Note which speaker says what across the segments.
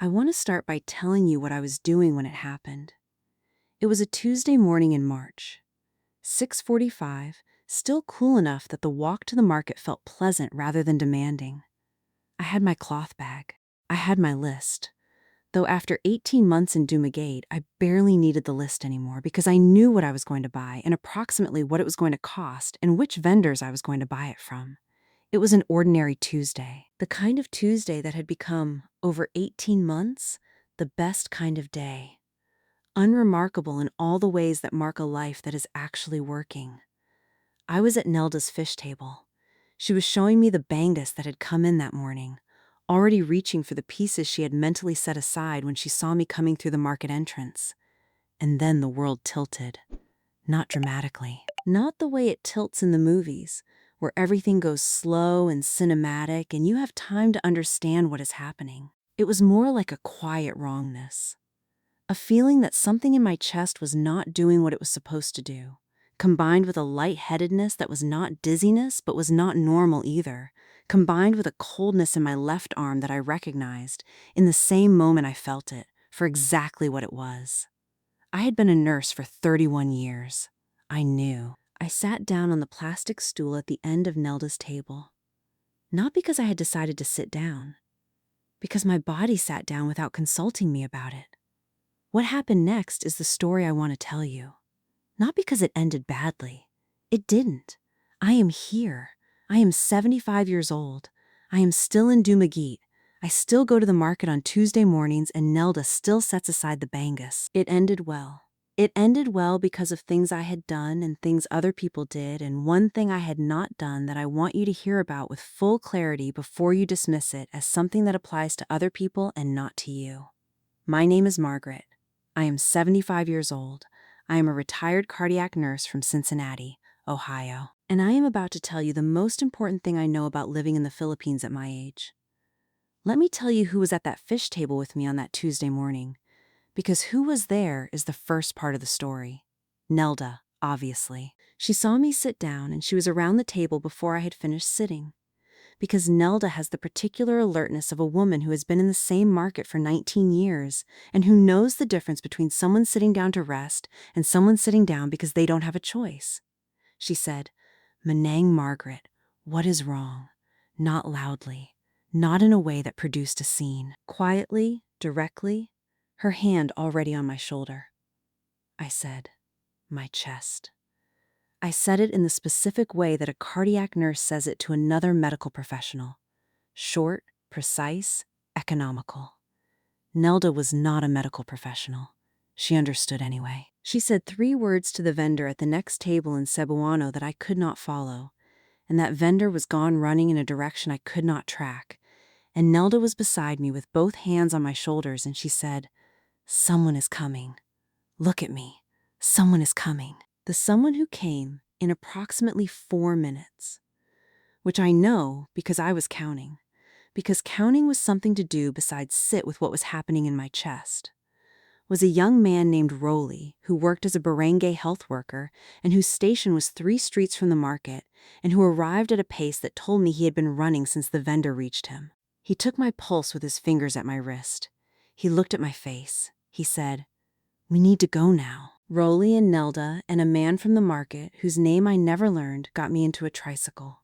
Speaker 1: I want to start by telling you what I was doing when it happened. It was a Tuesday morning in March. 6:45, still cool enough that the walk to the market felt pleasant rather than demanding. I had my cloth bag. I had my list. Though after 18 months in Dumagate, I barely needed the list anymore because I knew what I was going to buy and approximately what it was going to cost and which vendors I was going to buy it from. It was an ordinary Tuesday, the kind of Tuesday that had become, over 18 months, the best kind of day. Unremarkable in all the ways that mark a life that is actually working. I was at Nelda's fish table. She was showing me the bangus that had come in that morning, already reaching for the pieces she had mentally set aside when she saw me coming through the market entrance. And then the world tilted. Not dramatically. Not the way it tilts in the movies, where everything goes slow and cinematic and you have time to understand what is happening. It was more like a quiet wrongness. A feeling that something in my chest was not doing what it was supposed to do, combined with a lightheadedness that was not dizziness but was not normal either, combined with a coldness in my left arm that I recognized in the same moment I felt it, for exactly what it was. I had been a nurse for 31 years. I knew. I sat down on the plastic stool at the end of Nelda's table. Not because I had decided to sit down, because my body sat down without consulting me about it. What happened next is the story I want to tell you. Not because it ended badly. It didn't. I am here. I am 75 years old. I am still in Dumagate. I still go to the market on Tuesday mornings and Nelda still sets aside the bangus. It ended well. It ended well because of things I had done and things other people did, and one thing I had not done that I want you to hear about with full clarity before you dismiss it as something that applies to other people and not to you. My name is Margaret. I am 75 years old. I am a retired cardiac nurse from Cincinnati, Ohio, and I am about to tell you the most important thing I know about living in the Philippines at my age. Let me tell you who was at that fish table with me on that Tuesday morning, because who was there is the first part of the story. Nelda, obviously. She saw me sit down and she was around the table before I had finished sitting. Because Nelda has the particular alertness of a woman who has been in the same market for 19 years and who knows the difference between someone sitting down to rest and someone sitting down because they don't have a choice. She said, "Manang Margaret, what is wrong?" Not loudly, not in a way that produced a scene. Quietly, directly, her hand already on my shoulder. I said, "My chest." I said it in the specific way that a cardiac nurse says it to another medical professional. Short, precise, economical. Nelda was not a medical professional. She understood anyway. She said 3 words to the vendor at the next table in Cebuano that I could not follow, and that vendor was gone running in a direction I could not track. And Nelda was beside me with both hands on my shoulders, and she said, "Someone is coming. Look at me. Someone is coming." The someone who came in approximately 4 minutes. Which I know because I was counting. Because counting was something to do besides sit with what was happening in my chest. Was a young man named Rolly who worked as a barangay health worker and whose station was 3 streets from the market and who arrived at a pace that told me he had been running since the vendor reached him. He took my pulse with his fingers at my wrist. He looked at my face. He said, "We need to go now." Rolly and Nelda and a man from the market, whose name I never learned, got me into a tricycle.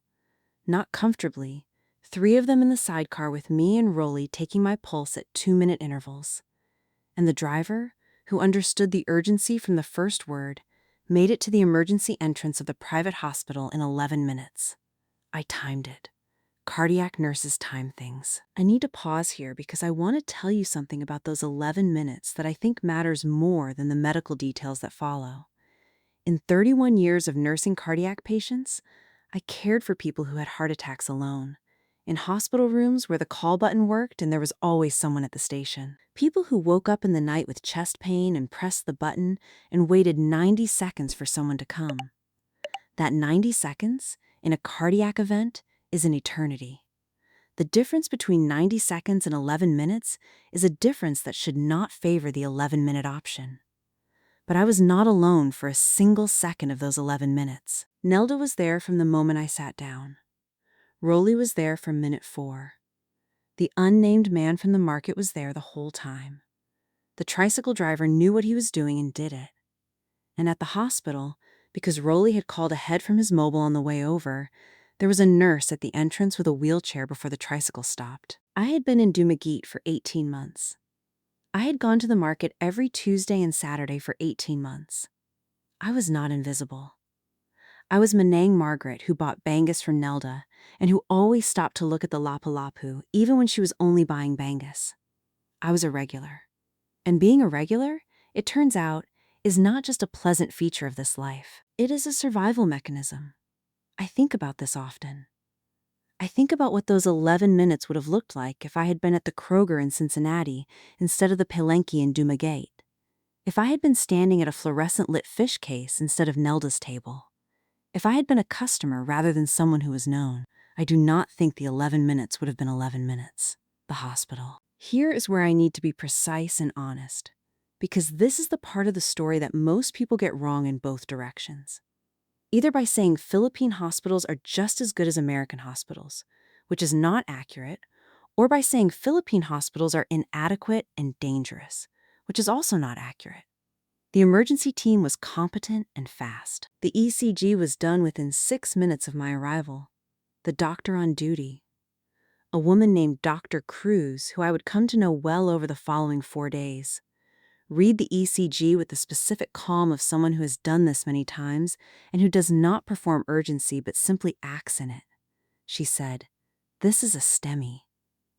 Speaker 1: Not comfortably, 3 of them in the sidecar with me and Rolly taking my pulse at 2-minute intervals. And the driver, who understood the urgency from the first word, made it to the emergency entrance of the private hospital in 11 minutes. I timed it. Cardiac nurses time things. I need to pause here because I want to tell you something about those 11 minutes that I think matters more than the medical details that follow. In 31 years of nursing cardiac patients, I cared for people who had heart attacks alone. In hospital rooms where the call button worked and there was always someone at the station. People who woke up in the night with chest pain and pressed the button and waited 90 seconds for someone to come. That 90 seconds, in a cardiac event, is an eternity. The difference between 90 seconds and 11 minutes is a difference that should not favor the 11-minute option. But I was not alone for a single second of those 11 minutes. Nelda was there from the moment I sat down. Rolly was there from minute 4. The unnamed man from the market was there the whole time. The tricycle driver knew what he was doing and did it. And at the hospital, because Rolly had called ahead from his mobile on the way over, there was a nurse at the entrance with a wheelchair before the tricycle stopped. I had been in Dumaguete for 18 months. I had gone to the market every Tuesday and Saturday for 18 months. I was not invisible. I was Manang Margaret, who bought Bangus from Nelda and who always stopped to look at the Lapu-Lapu even when she was only buying Bangus. I was a regular. And being a regular, it turns out, is not just a pleasant feature of this life. It is a survival mechanism. I think about this often. I think about what those 11 minutes would have looked like if I had been at the Kroger in Cincinnati instead of the Palenque in Dumaguete. If I had been standing at a fluorescent lit fish case instead of Nelda's table. If I had been a customer rather than someone who was known, I do not think the 11 minutes would have been 11 minutes. The hospital. Here is where I need to be precise and honest, because this is the part of the story that most people get wrong in both directions. Either by saying Philippine hospitals are just as good as American hospitals, which is not accurate, or by saying Philippine hospitals are inadequate and dangerous, which is also not accurate. The emergency team was competent and fast. The ECG was done within 6 minutes of my arrival. The doctor on duty, a woman named Dr. Cruz, who I would come to know well over the following 4 days, read the ECG with the specific calm of someone who has done this many times and who does not perform urgency but simply acts in it. She said, "This is a STEMI.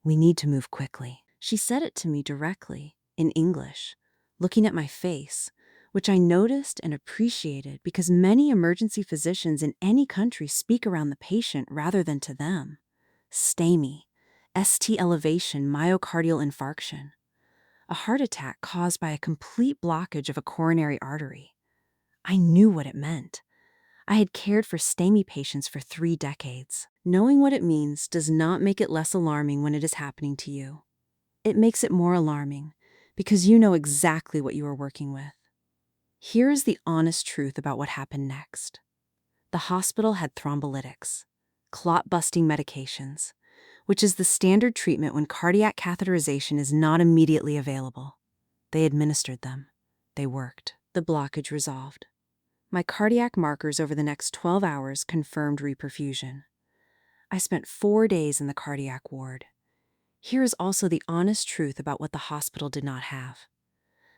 Speaker 1: We need to move quickly." She said it to me directly, in English, looking at my face, which I noticed and appreciated because many emergency physicians in any country speak around the patient rather than to them. STEMI, ST elevation myocardial infarction, a heart attack caused by a complete blockage of a coronary artery. I knew what it meant. I had cared for STEMI patients for 3 decades. Knowing what it means does not make it less alarming when it is happening to you. It makes it more alarming because you know exactly what you are working with. Here is the honest truth about what happened next. The hospital had thrombolytics, clot-busting medications, which is the standard treatment when cardiac catheterization is not immediately available. They administered them. They worked. The blockage resolved. My cardiac markers over the next 12 hours confirmed reperfusion. I spent 4 days in the cardiac ward. Here is also the honest truth about what the hospital did not have.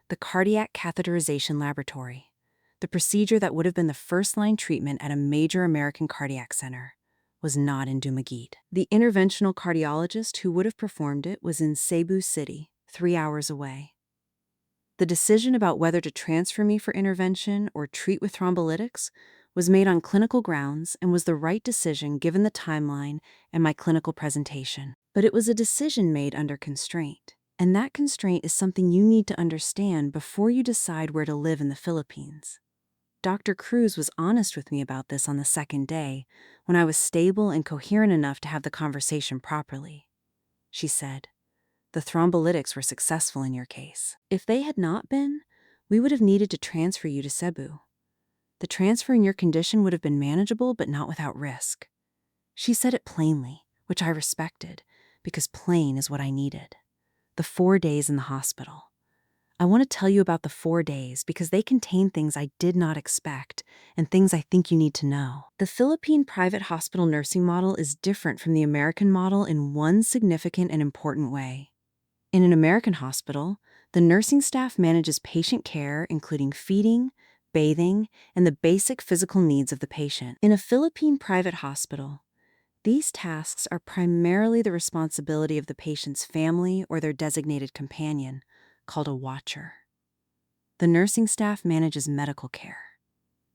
Speaker 1: The cardiac catheterization laboratory, the procedure that would have been the first-line treatment at a major American cardiac center, was not in Dumaguete. The interventional cardiologist who would have performed it was in Cebu City, 3 hours away. The decision about whether to transfer me for intervention or treat with thrombolytics was made on clinical grounds and was the right decision given the timeline and my clinical presentation. But it was a decision made under constraint. And that constraint is something you need to understand before you decide where to live in the Philippines. Dr. Cruz was honest with me about this on the 2nd day, when I was stable and coherent enough to have the conversation properly. She said, "The thrombolytics were successful in your case. If they had not been, we would have needed to transfer you to Cebu. The transfer in your condition would have been manageable but not without risk." She said it plainly, which I respected, because plain is what I needed. The 4 days in the hospital. I want to tell you about the 4 days because they contain things I did not expect and things I think you need to know. The Philippine private hospital nursing model is different from the American model in one significant and important way. In an American hospital, the nursing staff manages patient care, including feeding, bathing, and the basic physical needs of the patient. In a Philippine private hospital, these tasks are primarily the responsibility of the patient's family or their designated companion, called a watcher. The nursing staff manages medical care,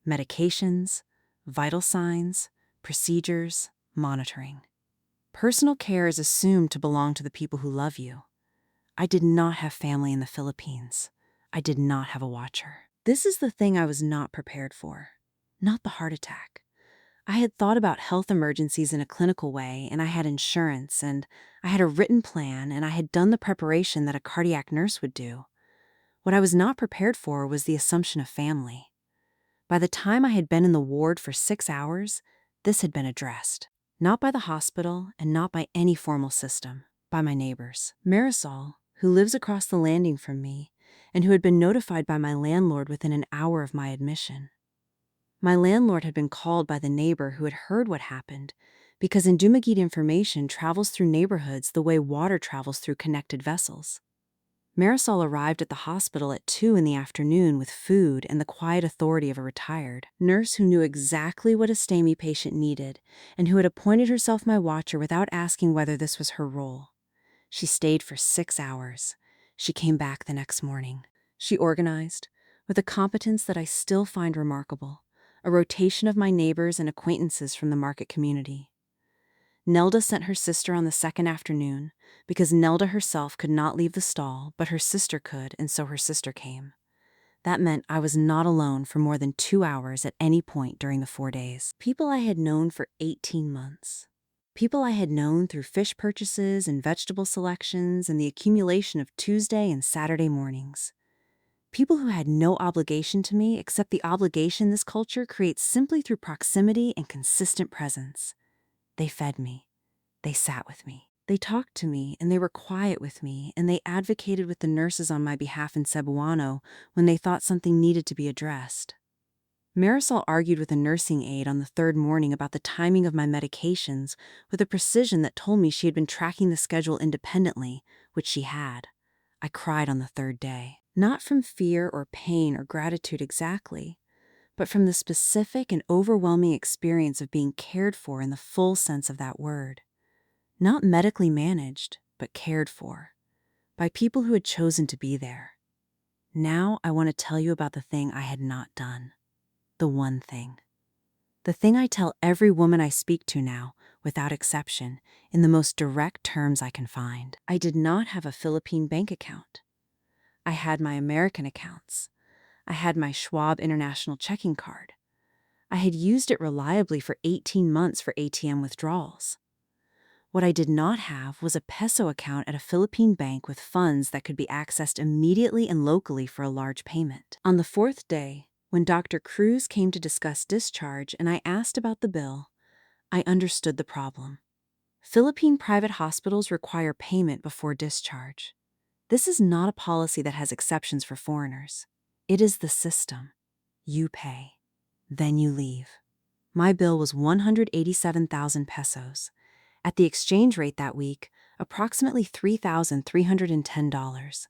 Speaker 1: medications, vital signs, procedures, monitoring. Personal care is assumed to belong to the people who love you. I did not have family in the Philippines. I did not have a watcher. This is the thing I was not prepared for, not the heart attack. I had thought about health emergencies in a clinical way, and I had insurance, and I had a written plan, and I had done the preparation that a cardiac nurse would do. What I was not prepared for was the assumption of family. By the time I had been in the ward for 6 hours, this had been addressed. Not by the hospital and not by any formal system, by my neighbors. Marisol, who lives across the landing from me, and who had been notified by my landlord within an hour of my admission. My landlord had been called by the neighbor who had heard what happened, because Indumagid information travels through neighborhoods the way water travels through connected vessels. Marisol arrived at the hospital at 2 in the afternoon with food and the quiet authority of a retired nurse who knew exactly what a STEMI patient needed and who had appointed herself my watcher without asking whether this was her role. She stayed for 6 hours. She came back the next morning. She organized, with a competence that I still find remarkable, a rotation of my neighbors and acquaintances from the market community. Nelda sent her sister on the second afternoon, because Nelda herself could not leave the stall, but her sister could, and so her sister came. That meant I was not alone for more than 2 hours at any point during the 4 days. People I had known for 18 months. People I had known through fish purchases and vegetable selections and the accumulation of Tuesday and Saturday mornings. People who had no obligation to me except the obligation this culture creates simply through proximity and consistent presence. They fed me. They sat with me. They talked to me, and they were quiet with me, and they advocated with the nurses on my behalf in Cebuano when they thought something needed to be addressed. Marisol argued with a nursing aide on the third morning about the timing of my medications with a precision that told me she had been tracking the schedule independently, which she had. I cried on the third day, not from fear or pain or gratitude exactly, but from the specific and overwhelming experience of being cared for in the full sense of that word. Not medically managed, but cared for, by people who had chosen to be there. Now I want to tell you about the thing I had not done. The one thing. The thing I tell every woman I speak to now, without exception, in the most direct terms I can find. I did not have a Philippine bank account. I had my American accounts. I had my Schwab International checking card. I had used it reliably for 18 months for ATM withdrawals. What I did not have was a peso account at a Philippine bank with funds that could be accessed immediately and locally for a large payment. On the fourth day, when Dr. Cruz came to discuss discharge and I asked about the bill, I understood the problem. Philippine private hospitals require payment before discharge. This is not a policy that has exceptions for foreigners. It is the system. You pay. Then you leave. My bill was 187,000 pesos. At the exchange rate that week, approximately $3,310.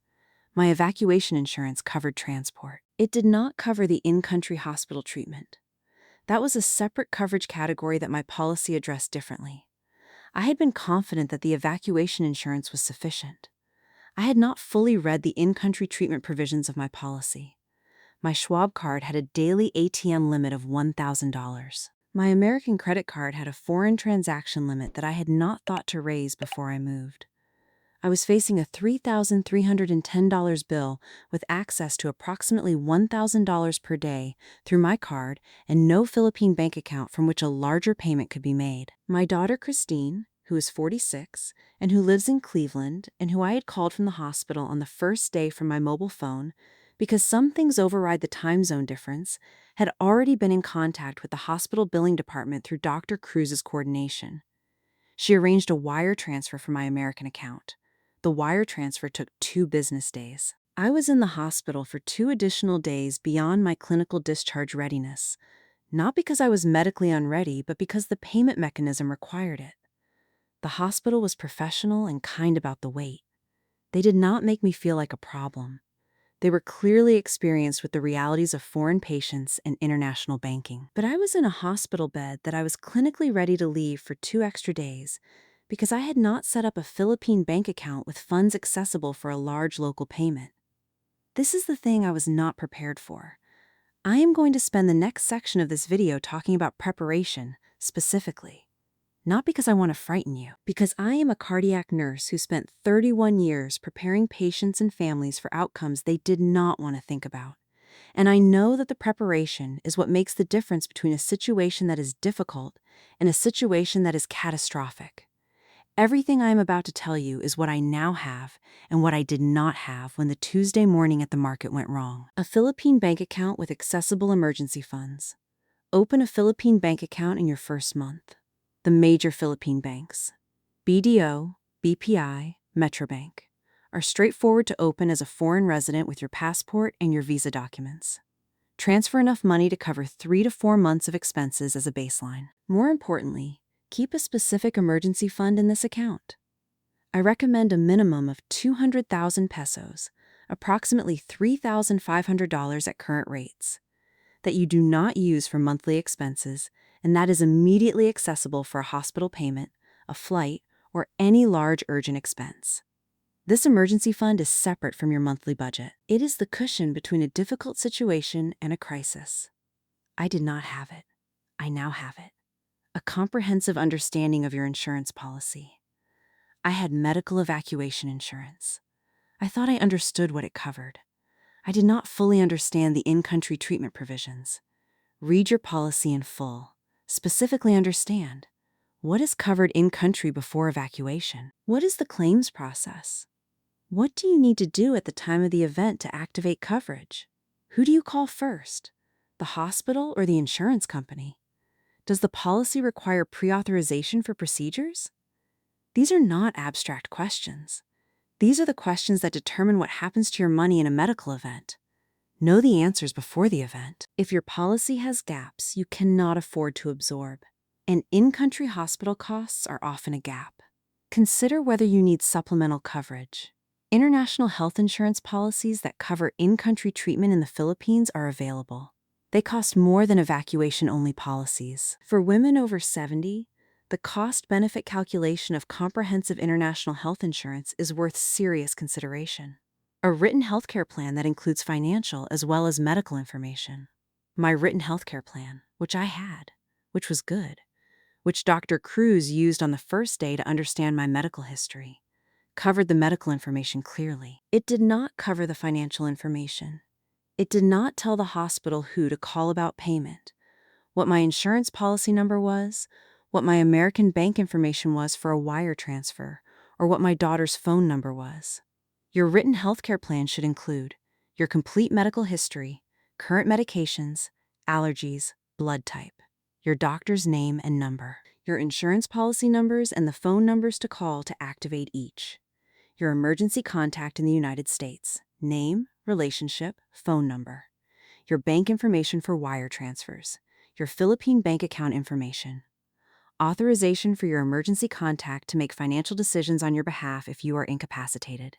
Speaker 1: My evacuation insurance covered transport. It did not cover the in-country hospital treatment. That was a separate coverage category that my policy addressed differently. I had been confident that the evacuation insurance was sufficient. I had not fully read the in-country treatment provisions of my policy. My Schwab card had a daily ATM limit of $1,000. My American credit card had a foreign transaction limit that I had not thought to raise before I moved. I was facing a $3,310 bill with access to approximately $1,000 per day through my card and no Philippine bank account from which a larger payment could be made. My daughter Christine, who is 46 and who lives in Cleveland and who I had called from the hospital on the first day from my mobile phone, because some things override the time zone difference, had already been in contact with the hospital billing department through Dr. Cruz's coordination. She arranged a wire transfer from my American account. The wire transfer took 2 business days. I was in the hospital for 2 additional days beyond my clinical discharge readiness, not because I was medically unready, but because the payment mechanism required it. The hospital was professional and kind about the wait. They did not make me feel like a problem. They were clearly experienced with the realities of foreign patients and international banking. But I was in a hospital bed that I was clinically ready to leave for 2 extra days because I had not set up a Philippine bank account with funds accessible for a large local payment. This is the thing I was not prepared for. I am going to spend the next section of this video talking about preparation, specifically. Not because I want to frighten you, because I am a cardiac nurse who spent 31 years preparing patients and families for outcomes they did not want to think about. And I know that the preparation is what makes the difference between a situation that is difficult and a situation that is catastrophic. Everything I am about to tell you is what I now have and what I did not have when the Tuesday morning at the market went wrong. A Philippine bank account with accessible emergency funds. Open a Philippine bank account in your first month. The major Philippine banks: BDO, BPI, Metrobank, are straightforward to open as a foreign resident with your passport and your visa documents. Transfer enough money to cover 3 to 4 months of expenses as a baseline. More importantly, keep a specific emergency fund in this account. I recommend a minimum of 200,000 pesos, approximately $3,500 at current rates, that you do not use for monthly expenses, and that is immediately accessible for a hospital payment, a flight, or any large urgent expense. This emergency fund is separate from your monthly budget. It is the cushion between a difficult situation and a crisis. I did not have it. I now have it. A comprehensive understanding of your insurance policy. I had medical evacuation insurance. I thought I understood what it covered. I did not fully understand the in-country treatment provisions. Read your policy in full. Specifically understand what is covered in-country before evacuation. What is the claims process? What do you need to do at the time of the event to activate coverage? Who do you call first? The hospital or the insurance company? Does the policy require pre-authorization for procedures? These are not abstract questions. These are the questions that determine what happens to your money in a medical event. Know the answers before the event. If your policy has gaps you cannot afford to absorb, and in-country hospital costs are often a gap, consider whether you need supplemental coverage. International health insurance policies that cover in-country treatment in the Philippines are available. They cost more than evacuation-only policies. For women over 70, the cost-benefit calculation of comprehensive international health insurance is worth serious consideration. A written healthcare plan that includes financial as well as medical information. My written healthcare plan, which I had, which was good, which Dr. Cruz used on the first day to understand my medical history, covered the medical information clearly. It did not cover the financial information. It did not tell the hospital who to call about payment, what my insurance policy number was, what my American bank information was for a wire transfer, or what my daughter's phone number was. Your written healthcare plan should include your complete medical history, current medications, allergies, blood type, your doctor's name and number, your insurance policy numbers and the phone numbers to call to activate each, your emergency contact in the United States, name, relationship, phone number, your bank information for wire transfers, your Philippine bank account information, authorization for your emergency contact to make financial decisions on your behalf if you are incapacitated.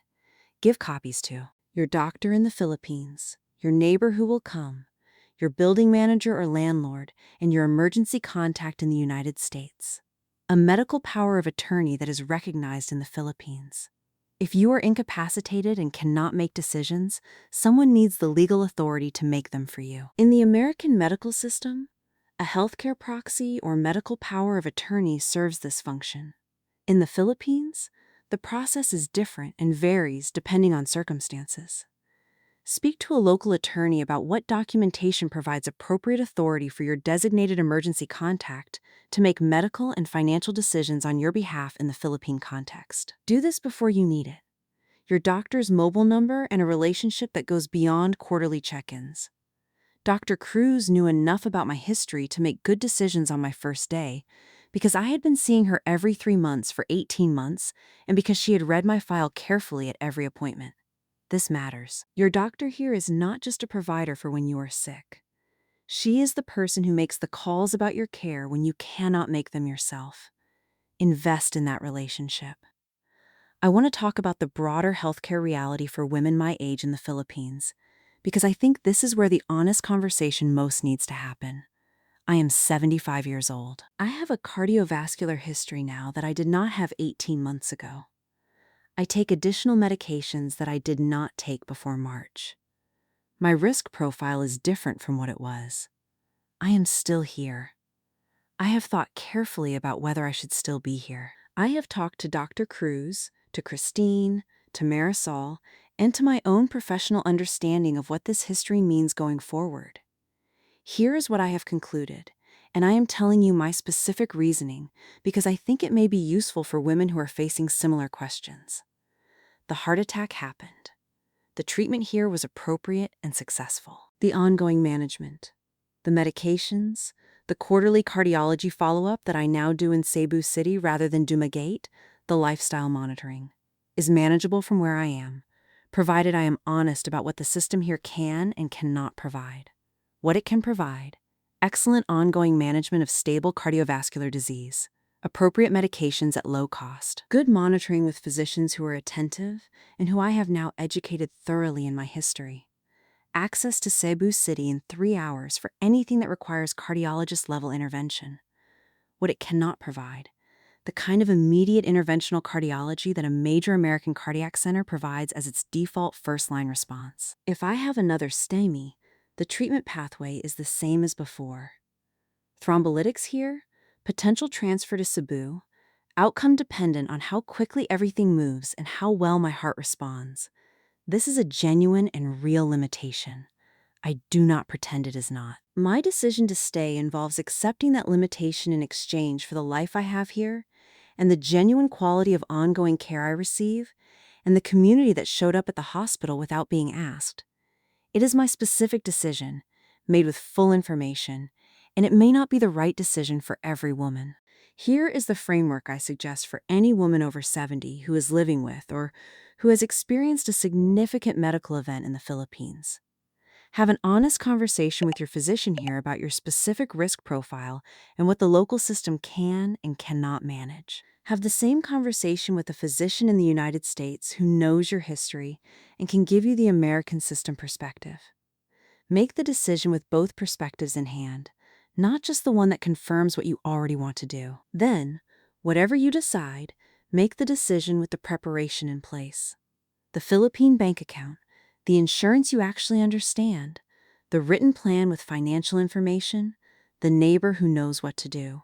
Speaker 1: Give copies to your doctor in the Philippines, your neighbor who will come, your building manager or landlord, and your emergency contact in the United States. A medical power of attorney that is recognized in the Philippines. If you are incapacitated and cannot make decisions, someone needs the legal authority to make them for you. In the American medical system, a healthcare proxy or medical power of attorney serves this function. In the Philippines, the process is different and varies depending on circumstances. Speak to a local attorney about what documentation provides appropriate authority for your designated emergency contact to make medical and financial decisions on your behalf in the Philippine context. Do this before you need it. Your doctor's mobile number and a relationship that goes beyond quarterly check-ins. Dr. Cruz knew enough about my history to make good decisions on my first day because I had been seeing her every 3 months for 18 months and because she had read my file carefully at every appointment. This matters. Your doctor here is not just a provider for when you are sick. She is the person who makes the calls about your care when you cannot make them yourself. Invest in that relationship. I want to talk about the broader healthcare reality for women my age in the Philippines, because I think this is where the honest conversation most needs to happen. I am 75 years old. I have a cardiovascular history now that I did not have 18 months ago. I take additional medications that I did not take before March. My risk profile is different from what it was. I am still here. I have thought carefully about whether I should still be here. I have talked to Dr. Cruz, to Christine, to Marisol, and to my own professional understanding of what this history means going forward. Here is what I have concluded, and I am telling you my specific reasoning because I think it may be useful for women who are facing similar questions. The heart attack happened. The treatment here was appropriate and successful. The ongoing management, the medications, the quarterly cardiology follow-up that I now do in Cebu City rather than Dumaguete, the lifestyle monitoring, is manageable from where I am, provided I am honest about what the system here can and cannot provide. What it can provide: excellent ongoing management of stable cardiovascular disease, appropriate medications at low cost, good monitoring with physicians who are attentive and who I have now educated thoroughly in my history, access to Cebu City in 3 hours for anything that requires cardiologist-level intervention. What it cannot provide: the kind of immediate interventional cardiology that a major American cardiac center provides as its default first-line response. If I have another STEMI, the treatment pathway is the same as before. Thrombolytics here, potential transfer to Cebu, outcome dependent on how quickly everything moves and how well my heart responds. This is a genuine and real limitation. I do not pretend it is not. My decision to stay involves accepting that limitation in exchange for the life I have here, and the genuine quality of ongoing care I receive, and the community that showed up at the hospital without being asked. It is my specific decision, made with full information, and it may not be the right decision for every woman. Here is the framework I suggest for any woman over 70 who is living with or who has experienced a significant medical event in the Philippines. Have an honest conversation with your physician here about your specific risk profile and what the local system can and cannot manage. Have the same conversation with a physician in the United States who knows your history and can give you the American system perspective. Make the decision with both perspectives in hand, not just the one that confirms what you already want to do. Then, whatever you decide, make the decision with the preparation in place. The Philippine bank account, the insurance you actually understand, the written plan with financial information, the neighbor who knows what to do.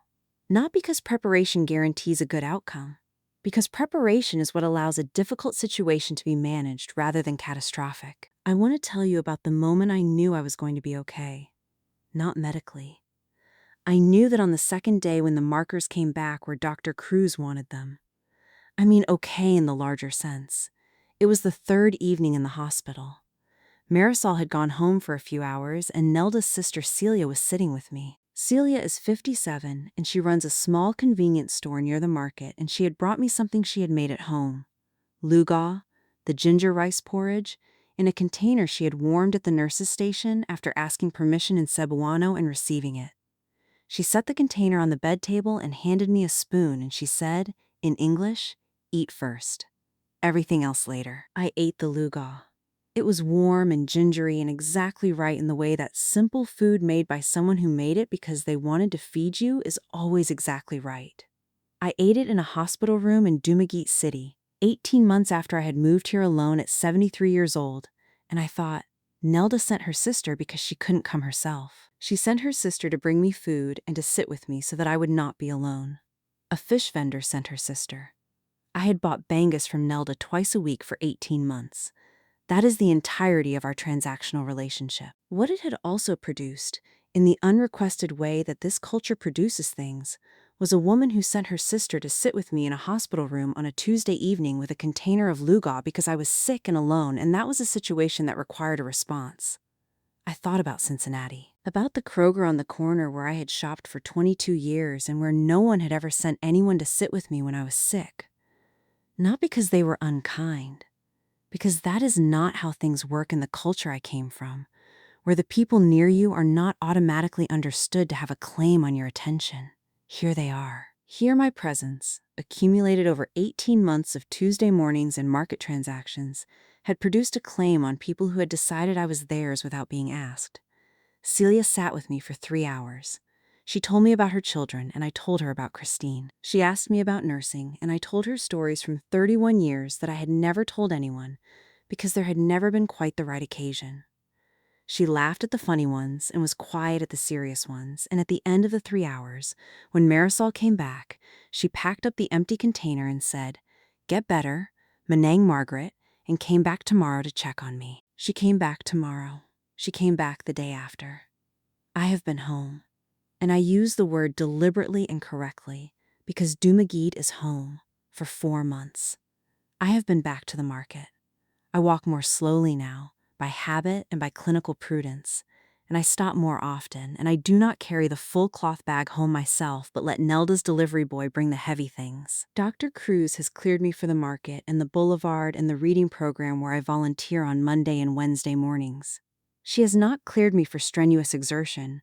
Speaker 1: Not because preparation guarantees a good outcome, because preparation is what allows a difficult situation to be managed rather than catastrophic. I want to tell you about the moment I knew I was going to be okay. Not medically. I knew that on the second day when the markers came back where Dr. Cruz wanted them. I mean okay in the larger sense. It was the third evening in the hospital. Marisol had gone home for a few hours, and Nelda's sister Celia was sitting with me. Celia is 57, and she runs a small convenience store near the market, and she had brought me something she had made at home. Lugaw, the ginger rice porridge, in a container she had warmed at the nurse's station after asking permission in Cebuano and receiving it. She set the container on the bed table and handed me a spoon, and she said, in English, "Eat first. Everything else later." I ate the lugaw. It was warm and gingery and exactly right in the way that simple food made by someone who made it because they wanted to feed you is always exactly right. I ate it in a hospital room in Dumaguete City, 18 months after I had moved here alone at 73 years old, and I thought, Nelda sent her sister because she couldn't come herself. She sent her sister to bring me food and to sit with me so that I would not be alone. A fish vendor sent her sister. I had bought bangus from Nelda twice a week for 18 months. That is the entirety of our transactional relationship. What it had also produced, in the unrequested way that this culture produces things, was a woman who sent her sister to sit with me in a hospital room on a Tuesday evening with a container of lugaw because I was sick and alone, and that was a situation that required a response. I thought about Cincinnati, about the Kroger on the corner where I had shopped for 22 years and where no one had ever sent anyone to sit with me when I was sick. Not because they were unkind, because that is not how things work in the culture I came from, where the people near you are not automatically understood to have a claim on your attention. Here they are. Here my presence, accumulated over 18 months of Tuesday mornings and market transactions, had produced a claim on people who had decided I was theirs without being asked. Celia sat with me for 3 hours. She told me about her children, and I told her about Christine. She asked me about nursing, and I told her stories from 31 years that I had never told anyone because there had never been quite the right occasion. She laughed at the funny ones and was quiet at the serious ones, and at the end of the 3 hours, when Marisol came back, she packed up the empty container and said, "Get better, Menang Margaret," and came back tomorrow to check on me. She came back tomorrow. She came back the day after. I have been home. And I use the word deliberately and correctly because Dumaguete is home for 4 months. I have been back to the market. I walk more slowly now, by habit and by clinical prudence, and I stop more often, and I do not carry the full cloth bag home myself, but let Nelda's delivery boy bring the heavy things. Dr. Cruz has cleared me for the market and the boulevard and the reading program where I volunteer on Monday and Wednesday mornings. She has not cleared me for strenuous exertion,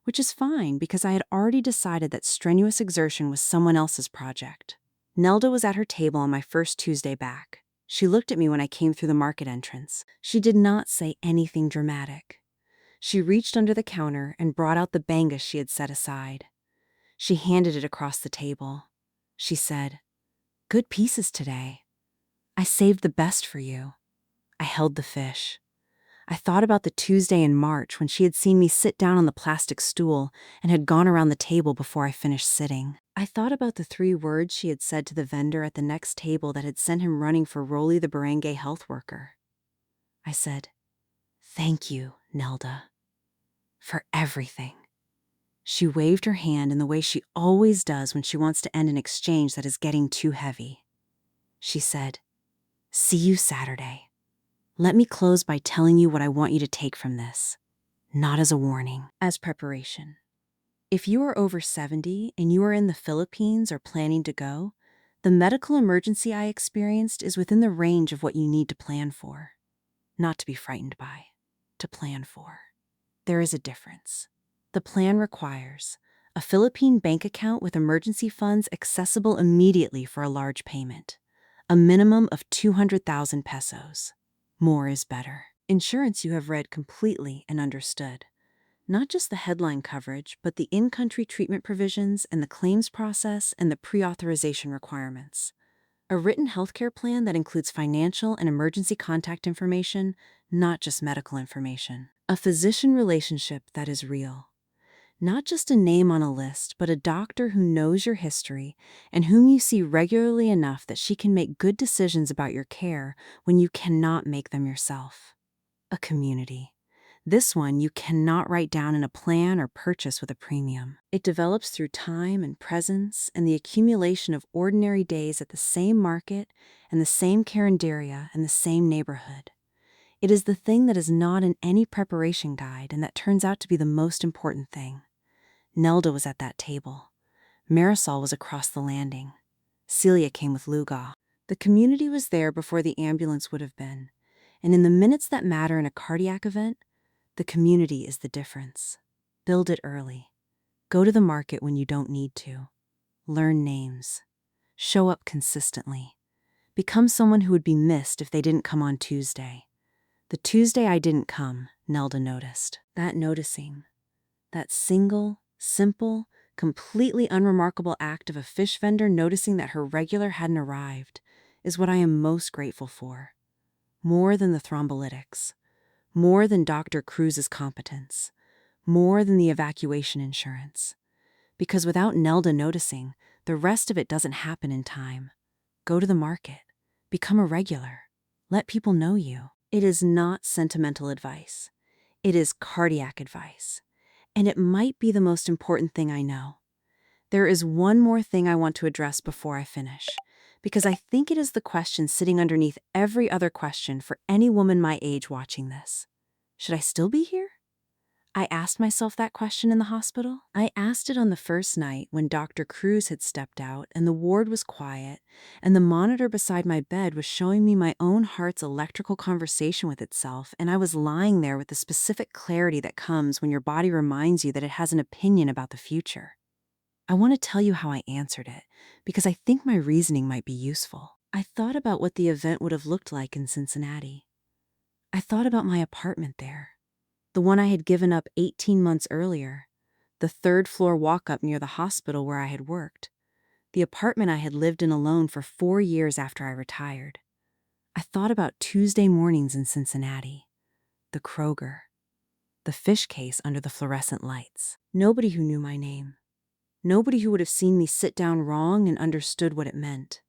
Speaker 1: which is fine because I had already decided that strenuous exertion was someone else's project. Nelda was at her table on my first Tuesday back. She looked at me when I came through the market entrance. She did not say anything dramatic. She reached under the counter and brought out the bangus she had set aside. She handed it across the table. She said, "Good pieces today. I saved the best for you." I held the fish. I thought about the Tuesday in March when she had seen me sit down on the plastic stool and had gone around the table before I finished sitting. I thought about the 3 words she had said to the vendor at the next table that had sent him running for Rolly the barangay health worker. I said, "Thank you, Nelda, for everything." She waved her hand in the way she always does when she wants to end an exchange that is getting too heavy. She said, "See you Saturday. Let me close by telling you what I want you to take from this, not as a warning, as preparation. If you are over 70 and you are in the Philippines or planning to go, the medical emergency I experienced is within the range of what you need to plan for. Not to be frightened by, to plan for. There is a difference. The plan requires a Philippine bank account with emergency funds accessible immediately for a large payment, a minimum of 200,000 pesos. More is better. Insurance you have read completely and understood. Not just the headline coverage, but the in-country treatment provisions and the claims process and the pre-authorization requirements. A written healthcare plan that includes financial and emergency contact information, not just medical information. A physician relationship that is real. Not just a name on a list, but a doctor who knows your history and whom you see regularly enough that she can make good decisions about your care when you cannot make them yourself. A community. This one you cannot write down in a plan or purchase with a premium. It develops through time and presence and the accumulation of ordinary days at the same market and the same carinderia and the same neighborhood. It is the thing that is not in any preparation guide and that turns out to be the most important thing. Nelda was at that table. Marisol was across the landing. Celia came with Luga. The community was there before the ambulance would have been. And in the minutes that matter in a cardiac event, the community is the difference. Build it early. Go to the market when you don't need to. Learn names. Show up consistently. Become someone who would be missed if they didn't come on Tuesday. The Tuesday I didn't come, Nelda noticed. That noticing. That single, simple, completely unremarkable act of a fish vendor noticing that her regular hadn't arrived is what I am most grateful for. More than the thrombolytics. More than Dr. Cruz's competence. More than the evacuation insurance. Because without Nelda noticing, the rest of it doesn't happen in time. Go to the market. Become a regular. Let people know you. It is not sentimental advice. It is cardiac advice. And it might be the most important thing I know. There is one more thing I want to address before I finish, because I think it is the question sitting underneath every other question for any woman my age watching this. Should I still be here? I asked myself that question in the hospital. I asked it on the first night when Dr. Cruz had stepped out and the ward was quiet, and the monitor beside my bed was showing me my own heart's electrical conversation with itself, and I was lying there with the specific clarity that comes when your body reminds you that it has an opinion about the future. I want to tell you how I answered it, because I think my reasoning might be useful. I thought about what the event would have looked like in Cincinnati. I thought about my apartment there. The one I had given up 18 months earlier, the 3rd floor walk-up near the hospital where I had worked, the apartment I had lived in alone for 4 years after I retired. I thought about Tuesday mornings in Cincinnati, the Kroger, the fish case under the fluorescent lights. Nobody who knew my name. Nobody who would have seen me sit down wrong and understood what it meant.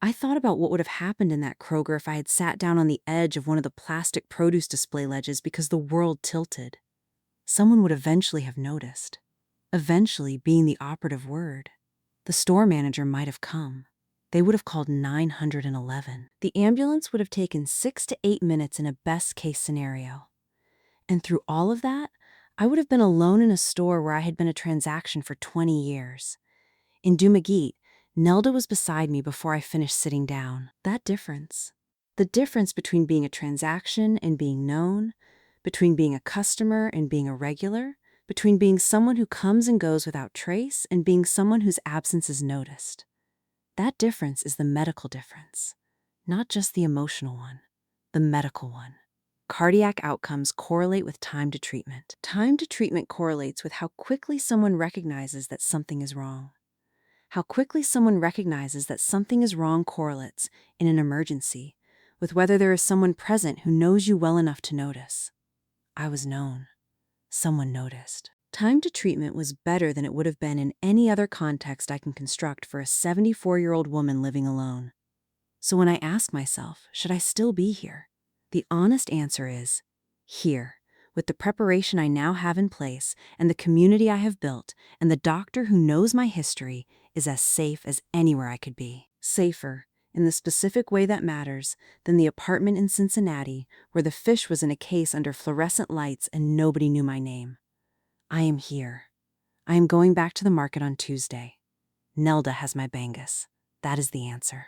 Speaker 1: I thought about what would have happened in that Kroger if I had sat down on the edge of one of the plastic produce display ledges because the world tilted. Someone would eventually have noticed. Eventually being the operative word. The store manager might have come. They would have called 911. The ambulance would have taken 6 to 8 minutes in a best-case scenario. And through all of that, I would have been alone in a store where I had been a transaction for 20 years. In Dumaguete, Nelda was beside me before I finished sitting down. That difference. The difference between being a transaction and being known, between being a customer and being a regular, between being someone who comes and goes without trace and being someone whose absence is noticed. That difference is the medical difference, not just the emotional one, the medical one. Cardiac outcomes correlate with time to treatment. Time to treatment correlates with how quickly someone recognizes that something is wrong. How quickly someone recognizes that something is wrong correlates, in an emergency, with whether there is someone present who knows you well enough to notice. I was known. Someone noticed. Time to treatment was better than it would have been in any other context I can construct for a 74-year-old woman living alone. So when I ask myself, should I still be here? The honest answer is, here, with the preparation I now have in place and the community I have built and the doctor who knows my history is as safe as anywhere I could be. Safer, in the specific way that matters, than the apartment in Cincinnati where the fish was in a case under fluorescent lights and nobody knew my name. I am here. I am going back to the market on Tuesday. Nelda has my bangus. That is the answer.